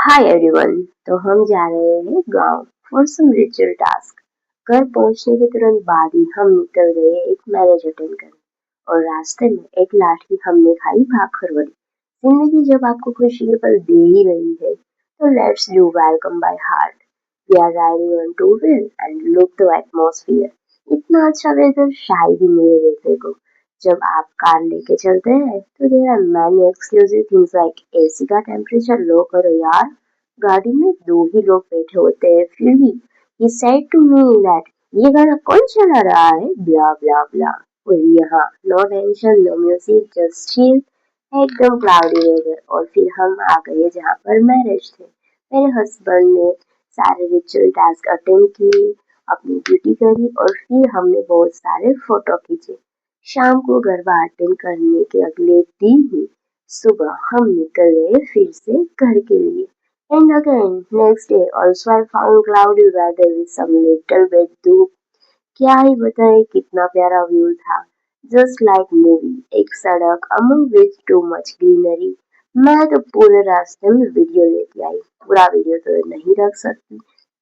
Hi everyone. तो हम जा रहे हैं गांव फॉर सम रिचुअल टास्क। घर पहुंचने के तुरंत बाद ही हम निकल गए एक मैरिज अटेंड करने, और रास्ते में एक लाठी हमने खाई भाखर वाली। जिंदगी जब आपको खुशी के पल दे ही रही है तो let's do welcome by heart. We are riding on two wheel and look the atmosphere. इतना अच्छा वेदर शायद ही मिले देखने को। जब आप कार लेके चलते हैं तो there are many exclusive things like AC का टेम्परेचर लो करो यार। गाड़ी में दो ही लोग बैठे होते हैं फिर भी he said to me that ये गाना कौन चला रहा है ब्ला ब्ला ब्ला। और यहाँ no tension no music just chill, एकदम क्लाउडी वेदर। और फिर हम आ गए जहाँ पर मैरिज थे। मेरे हस्बैंड ने सारे रिचुअल टास्क अटेंड किए, अपनी ड्यूटी करी, और फिर हमने बहुत सारे फोटो खींचे। शाम को गरबा अटेंड करने के अगले दिन ही सुबह हम निकल गए फिर से घर के लिए। And again, next day also I found cloudy weather with some little bit धूप। क्या ही बताए कितना प्यारा व्यू था, जस्ट लाइक मूवी। एक सड़क among with too much greenery. मैं तो पूरे रास्ते में वीडियो लेके आई। पूरा वीडियो तो नहीं रख सकती,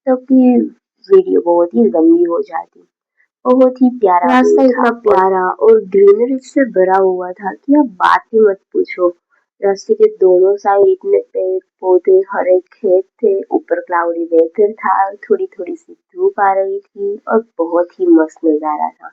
तभी वीडियो बहुत ही लंबी हो जाती। बहुत ही प्यारा रास्ता इतना प्यारा और ग्रीनरी से भरा हुआ था कि अब बात ही मत पूछो। रास्ते के दोनों साइड इतने पेड़ पौधे, हरे खेत थे, ऊपर क्लाउडी वेदर था, थोड़ी थोड़ी सी धूप आ रही थी और बहुत ही मस्त नजारा था।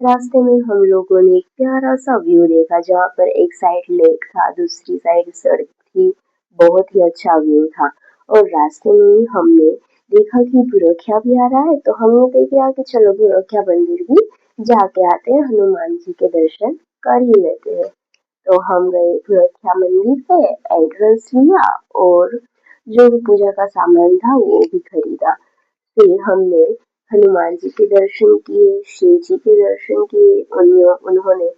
रास्ते में हम लोगों ने एक प्यारा सा व्यू देखा जहाँ पर एक साइड लेक था, दूसरी साइड सड़क थी। बहुत ही अच्छा व्यू था। और रास्ते में ही हमने देखा कि बुरखिया भी आ रहा है, तो हमने देखा कि चलो बुरखिया मंदिर भी जाके आते हैं, हनुमान जी के दर्शन कर ही लेते हैं। तो हम गए बुरखिया मंदिर पे, एंट्रेंस लिया और जो भी पूजा का सामान था वो भी खरीदा। फिर हमने हनुमान जी के दर्शन किए, शिव जी के दर्शन किए। उन्होंने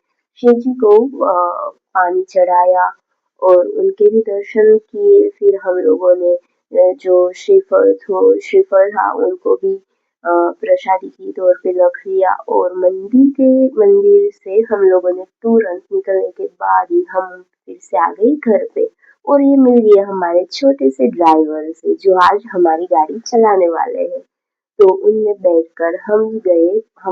शिव जी को पानी चढ़ाया और उनके भी दर्शन किए। फिर हम लोगों ने जो श्रीफल था उनको भी प्रसादी के तौर पे रख लिया। और मंदिर से हम लोगों ने तुरंत निकलने के बाद ही हम फिर से आ गए घर पे। और ये मिल गया हमारे छोटे से ड्राइवर से जो आज हमारी गाड़ी चलाने वाले हैं। तो उनमें बैठकर हम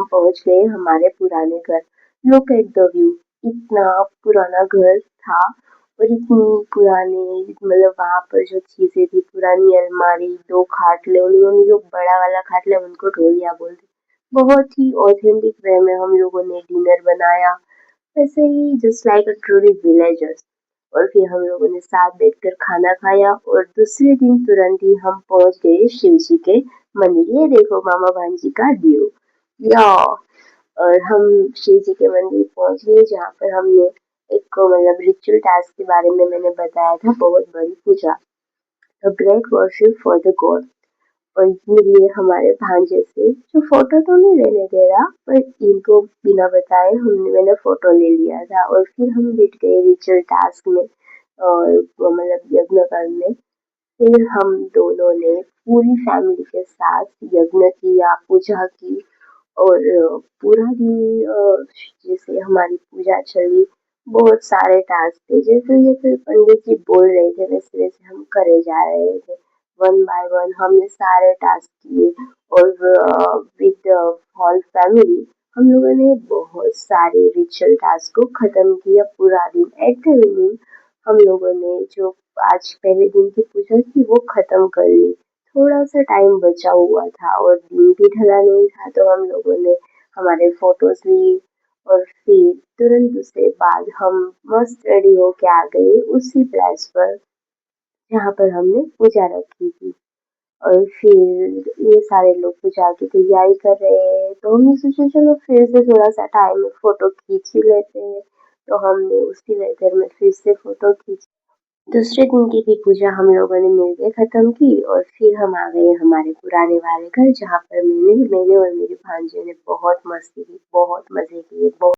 पहुंच गए हमारे पुराने घर। Look at the view. इतना पुराना घर था और इतनी पुरानी, मतलब वहां पर जो चीजें थी, पुरानी अलमारी, दो खाटले, उन्होंने जो बड़ा वाला खाटला उनको ढोलिया बोलते। बहुत ही ऑथेंटिक वे में हम लोगों ने डिनर बनाया, वैसे ही just like a truly villagers. और फिर हम लोगों ने साथ बैठकर खाना खाया और दूसरे दिन तुरंत ही हम पहुंच गए शिव जी के मंदिर। ये देखो मामा भांजी का ड्यू या। और हम शिव जी के मंदिर पहुंच गए जहाँ पर हमने एक मतलब रिचुअल टास्क के बारे में मैंने बताया था, बहुत बड़ी puja, the great worship for the god. और ये हमारे भांजे से जो फोटो तो नहीं लेने दे रहा, पर इनको बिना बताए मैंने फोटो ले लिया था। और फिर हम बैठ गए रिचुअल टास्क में और मतलब यज्ञ करने। फिर हम दोनों ने पूरी फैमिली के साथ यज्ञ किया, पूजा की। और पूरा दिन जैसे हमारी पूजा चली, बहुत सारे टास्क थे, जैसे जैसे पंडित जी बोल रहे थे वैसे वैसे हम करे जा रहे थे। वन बाय वन हमने सारे टास्क किए। और विद होल फैमिली हम लोगों ने बहुत सारे रिचुअल टास्क को खत्म किया पूरा दिन। एट द इवनिंग हम लोगों ने जो आज पहले दिन की पूजा थी वो खत्म कर ली। थोड़ा सा टाइम बचा हुआ था और दिन भी ढला नहीं था, तो हम लोगों ने हमारे फोटोज ली। और फिर तुरंत उसके बाद हम मस्त रेडी होके आ गए उसी प्लेस पर जहाँ पर हमने पूजा रखी थी। और फिर ये सारे लोग पूजा की तैयारी कर रहे हैं, तो हमने सोचा चलो फिर से थोड़ा सा टाइम फोटो खींच ही लेते हैं। तो हमने उसी वेदर में फिर से फोटो खींची। दूसरे दिन की भी पूजा हम लोगों ने मिलकर खत्म की और फिर हम आ गए हमारे पुराने वाले घर जहाँ पर मैंने और मेरे भांजे ने बहुत मस्ती की, बहुत मजे किए, बहुत